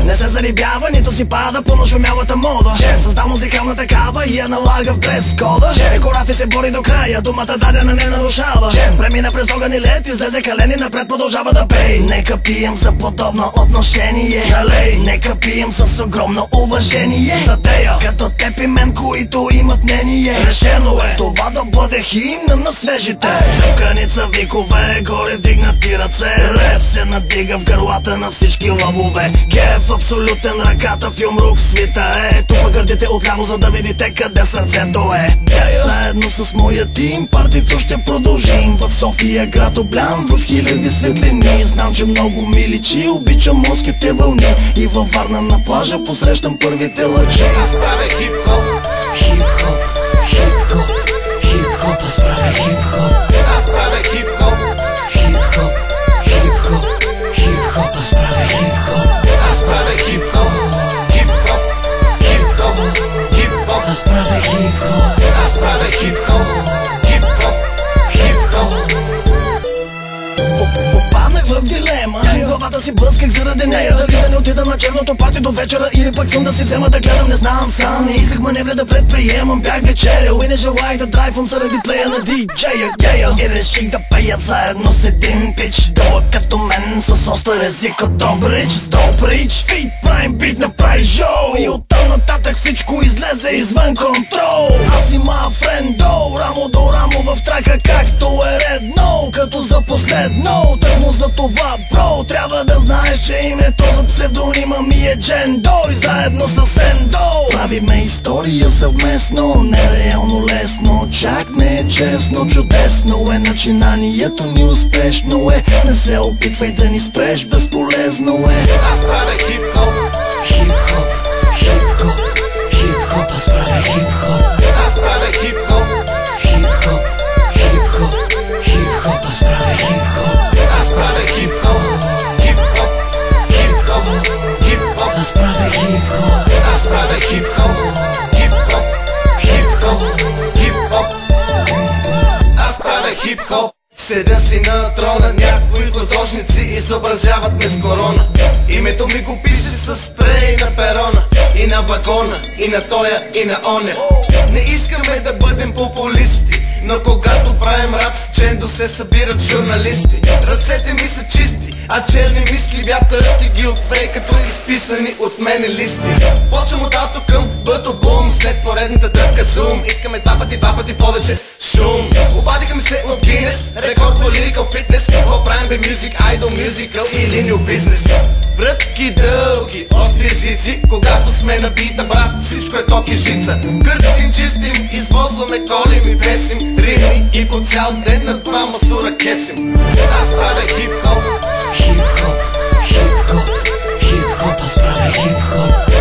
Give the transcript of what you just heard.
Не се зарибява, нито си пада по нашумялата мода. Създал музикална такава и я налага в дрес-кода. Корафи се бори до края, думата дадена не нарушава. Премина през огън и лед, излезе калени, напред продължава да пей. Нека пием за подобно отношение, налей. Нека пием с огромно уважение за тея, като теб и мен, които имат мнение. Решено е това да бъде химна на свежите. Дъвканица, викове, горе вдигнати ръце. Рев се надига в гърлата на всички лъвове. Гев абсолютен, ръката в юмрук свита е. Тупа гърдите отляво, за да видите къде сърцето е. Заедно с моя тим партито ще продължим. В София град облям в хиляди светлини. Знам, че много ми личи, обичам морските вълни. И във Варна на плажа посрещам първите лъчи. Аз правя хип-хоп, хип-хоп, хип-хоп, хип-хоп. Аз правя хип-хоп, аз правя хип-хоп, хип-хоп, хип-хоп, хип-хоп. Аз правя хип-хоп, аз правя хип-хоп, хип-хоп, хип-хоп, хип-хоп. аз правя хип-хоп, аз правя хип-хоп, хип-хоп, хип-хоп. Попаднах в дилема, главата си блъсках заради нея. Дали да не отида на черното парти до вечера, или пък филм да си взема да гледам, не знам сам. Не исках маневри да предприемам, бях вечерял и не желаях да драйвам заради плея на диджея. И реших да пея заедно с един пич, дълъг като мен, с остър език от Добрич. С Добрич, фит прайм, бит направи шоу, и оттам нататък всичко излезе извън контрол. Аз и моя френдо, рамо до рамо в трака, както е редно, като за последно. Тъкмо за това, бро, трябва да знаеш, че името за псевдонима ми е Джендо. И заедно с Ендо правиме история съвместно. Нереално лесно, чак не е честно. Чудесно е начинанието ни, успешно е. Не се опитвай да ни спреш, безполезно е. Аз правя хип-хоп, Хип-хоп, хип-хоп, хип-хоп. Аз правя хип-хоп, аз правя хип-хоп, хип-хоп, хип-хоп, хип-хоп. Аз правя хип-хоп, аз правя хип-хоп, хип-хоп, хип-хоп, хип-хоп. аз правя хип-хоп, аз правя хип-хоп, хип-хоп, хип-хоп, хип-хоп. Аз правя хип-хоп. Седя си на трона, някои художници изобразяват ме с корона. Името ми го пише с спрей на перона, и на вагона, и на тоя, и на оня. Не искаме да бъдем популисти, но когато правим рап с Джендо се събират журналисти. Ръцете ми са чисти, а черни мисли вятър ще ги отвее като изписани от мене листи. Почвам от ато към бъто бум, след поредната тръпка зум. Искаме два пъти повече шум. Обадиха ми се от Гинес, рекорд по лирикал фитнес. Какво правим бе мюзик, айдол, мюзикъл или ню бизнес? Врътки дълги, остри езици, когато сме на бита, брат, всичко е ток и жица. Къртим, чистим, извозваме, колим и бесим ритми и по цял ден на това масура кесим. Аз правя хип-хоп, хип-хоп, хип-хоп, хип-хоп. Аз правя хип-хоп,